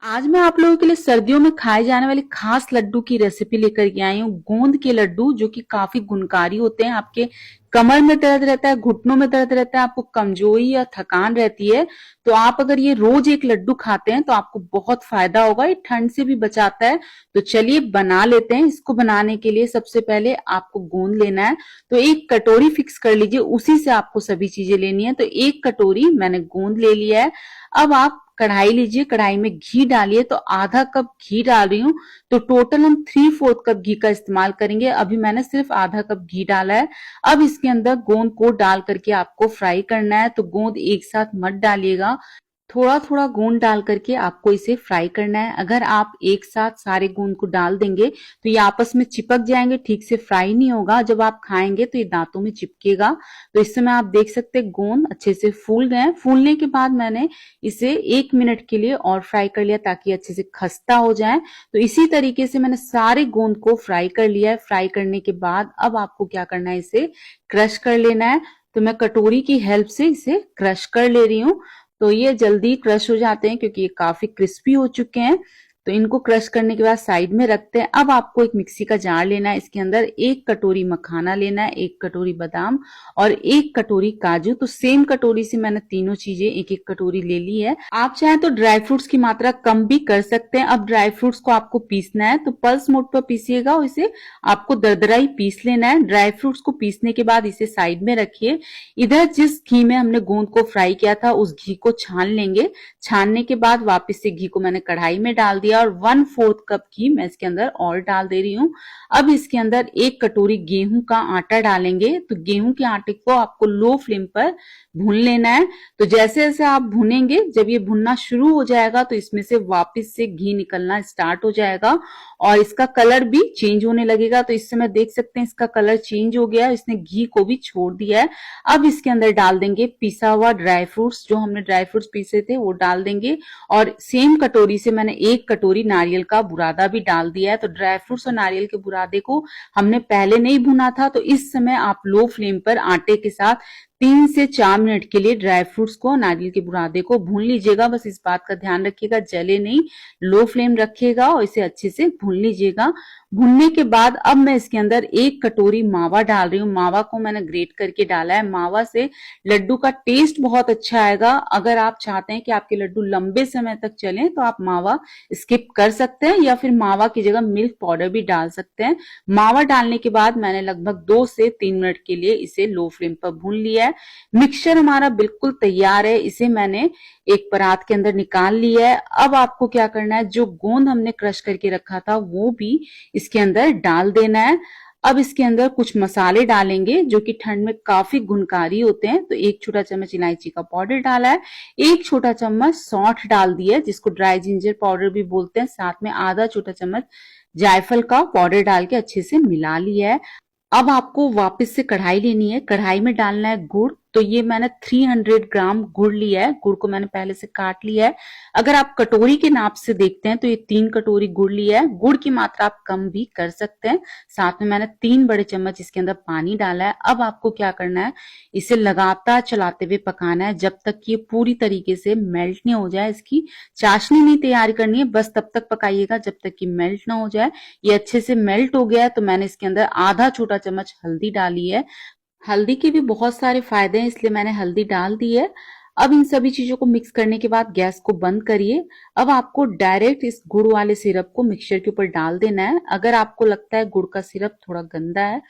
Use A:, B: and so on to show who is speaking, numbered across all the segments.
A: आज मैं आप लोगों के लिए सर्दियों में खाए जाने वाले खास लड्डू की रेसिपी लेकर के आई हूँ। गोंद के लड्डू जो कि काफी गुणकारी होते हैं। आपके कमर में दर्द रहता है, घुटनों में दर्द रहता है, आपको कमजोरी या थकान रहती है, तो आप अगर ये रोज एक लड्डू खाते हैं तो आपको बहुत फायदा होगा। ये ठंड से भी बचाता है। तो चलिए बना लेते हैं। इसको बनाने के लिए सबसे पहले आपको गोंद लेना है। तो एक कटोरी फिक्स कर लीजिए, उसी से आपको सभी चीजें लेनी है। तो एक कटोरी मैंने गोंद ले लिया है। अब आप कढ़ाई लीजिए, कढ़ाई में घी डालिए। तो आधा कप घी डाल रही हूँ। तो टोटल हम 3/4 कप घी का इस्तेमाल करेंगे। अभी मैंने सिर्फ आधा कप घी डाला है। अब इसके अंदर गोंद को डाल करके आपको फ्राई करना है। तो गोंद एक साथ मत डालिएगा, थोड़ा थोड़ा गोंद डाल करके आपको इसे फ्राई करना है। अगर आप एक साथ सारे गोंद को डाल देंगे तो ये आपस में चिपक जाएंगे, ठीक से फ्राई नहीं होगा। जब आप खाएंगे तो ये दांतों में चिपकेगा। तो इस समय आप देख सकते हैं गोंद अच्छे से फूल गए। फूलने के बाद मैंने इसे 1 मिनट के लिए और फ्राई कर लिया ताकि अच्छे से खस्ता हो जाए। तो इसी तरीके से मैंने सारे गोंद को फ्राई कर लिया है। फ्राई करने के बाद अब आपको क्या करना है, इसे क्रश कर लेना है। तो मैं कटोरी की हेल्प से इसे क्रश कर ले रही हूँ। तो ये जल्दी क्रश हो जाते हैं क्योंकि ये काफी क्रिस्पी हो चुके हैं। तो इनको क्रश करने के बाद साइड में रखते हैं। अब आपको एक मिक्सी का जार लेना है। इसके अंदर 1 कटोरी मखाना लेना है, 1 कटोरी बादाम और 1 कटोरी काजू। तो सेम कटोरी से मैंने तीनों चीजें 1-1 कटोरी ले ली है। आप चाहे तो ड्राई फ्रूट्स की मात्रा कम भी कर सकते हैं। अब ड्राई फ्रूट्स को आपको पीसना है, तो पल्स मोड पर पीसिएगा और इसे आपको दरदरा ही पीस लेना है। ड्राई फ्रूट्स को पीसने के बाद इसे साइड में रखिए। इधर जिस घी में हमने गोंद को फ्राई किया था उस घी को छान लेंगे। छानने के बाद वापस से घी को मैंने कढ़ाई में डाल दिया और 1/4 कप घी मैं इसके अंदर और डाल दे रही हूँ। अब इसके अंदर 1 कटोरी गेहूं का आटा डालेंगे। तो गेहूं के आटे को आपको लो फ्लेम पर भून लेना है। तो जैसे जैसे आप भूनेंगे, जब ये भुनना शुरू हो जाएगा तो इसमें से वापस से घी निकलना स्टार्ट हो जाएगा और इसका कलर भी चेंज होने लगेगा। तो इस समय देख सकते हैं इसका कलर चेंज हो गया, इसने घी को भी छोड़ दिया है। अब इसके अंदर डाल देंगे पिसा हुआ ड्राई फ्रूट्स, जो हमने ड्राई फ्रूट्स पीसे थे वो डाल देंगे। और सेम कटोरी से मैंने 1 कटोरी नारियल का बुरादा भी डाल दिया है। तो ड्राई फ्रूट्स और नारियल के बुरादे को हमने पहले नहीं भुना था। तो इस समय आप लो फ्लेम पर आटे के साथ 3 से 4 मिनट के लिए ड्राई फ्रूट्स को, नारियल के बुरादे को भून लीजिएगा। बस इस बात का ध्यान रखिएगा जले नहीं, लो फ्लेम रखिएगा और इसे अच्छे से भून लीजिएगा। भुनने के बाद अब मैं इसके अंदर 1 कटोरी मावा डाल रही हूँ। मावा को मैंने ग्रेट करके डाला है। मावा से लड्डू का टेस्ट बहुत अच्छा आएगा। अगर आप चाहते हैं कि आपके लड्डू लंबे समय तक चलें तो आप मावा स्किप कर सकते हैं या फिर मावा की जगह मिल्क पाउडर भी डाल सकते हैं। मावा डालने के बाद मैंने लगभग 2 से 3 मिनट के लिए इसे लो फ्लेम पर भून लिया है। मिक्सचर हमारा बिल्कुल तैयार है। इसे मैंने एक परात के अंदर निकाल लिया है। अब आपको क्या करना है, जो गोंद हमने क्रश करके रखा था वो भी इसके अंदर डाल देना है। अब इसके अंदर कुछ मसाले डालेंगे जो कि ठंड में काफी गुणकारी होते हैं। तो 1 छोटा चम्मच इलायची का पाउडर डाला है, 1 छोटा चम्मच सौंठ डाल दिया है जिसको ड्राई जिंजर पाउडर भी बोलते हैं, साथ में आधा छोटा चम्मच जायफल का पाउडर डाल के अच्छे से मिला लिया है। अब आपको वापस से कढ़ाई लेनी है। कढ़ाई में डालना है गुड़। तो ये मैंने 300 ग्राम गुड़ लिया है। गुड़ को मैंने पहले से काट लिया है। अगर आप कटोरी के नाप से देखते हैं तो ये 3 कटोरी गुड़ लिया है। गुड़ की मात्रा आप कम भी कर सकते हैं। साथ में मैंने 3 बड़े चम्मच इसके अंदर पानी डाला है। अब आपको क्या करना है, इसे लगातार चलाते हुए पकाना है जब तक कि ये पूरी तरीके से मेल्ट नहीं हो जाए। इसकी चाशनी नहीं तैयार करनी है, बस तब तक पकाइएगा जब तक कि मेल्ट ना हो जाए। ये अच्छे से मेल्ट हो गया है। तो मैंने इसके अंदर आधा छोटा चम्मच हल्दी डाली है। हल्दी के भी बहुत सारे फायदे हैं, इसलिए मैंने हल्दी डाल दी है। अब इन सभी चीजों को मिक्स करने के बाद गैस को बंद करिए। अब आपको डायरेक्ट इस गुड़ वाले सिरप को मिक्सचर के ऊपर डाल देना है। अगर आपको लगता है गुड़ का सिरप थोड़ा गंदा है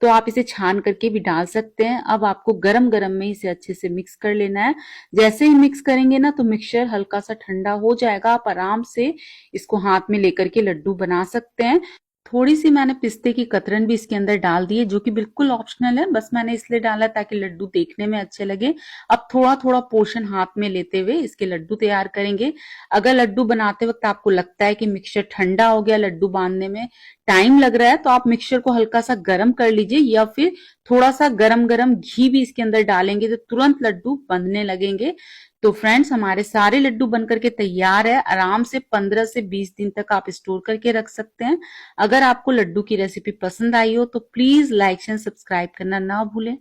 A: तो आप इसे छान करके भी डाल सकते हैं। अब आपको गरम गरम में इसे अच्छे से मिक्स कर लेना है। जैसे ही मिक्स करेंगे ना तो मिक्सचर हल्का सा ठंडा हो जाएगा। आप आराम से इसको हाथ में लेकर के लड्डू बना सकते हैं। थोड़ी सी मैंने पिस्ते की कतरन भी इसके अंदर डाल दी है, जो कि बिल्कुल ऑप्शनल है, बस मैंने इसलिए डाला ताकि लड्डू देखने में अच्छे लगे। अब थोड़ा थोड़ा पोर्शन हाथ में लेते हुए इसके लड्डू तैयार करेंगे। अगर लड्डू बनाते वक्त आपको लगता है कि मिक्सचर ठंडा हो गया, लड्डू बांधने में टाइम लग रहा है, तो आप मिक्सचर को हल्का सा गर्म कर लीजिए या फिर थोड़ा सा गरम गरम घी भी इसके अंदर डालेंगे तो तुरंत लड्डू बंधने लगेंगे। तो फ्रेंड्स, हमारे सारे लड्डू बन करके तैयार है। आराम से 15 से 20 दिन तक आप स्टोर करके रख सकते हैं। अगर आपको लड्डू की रेसिपी पसंद आई हो तो प्लीज लाइक एंड सब्सक्राइब करना ना भूलें।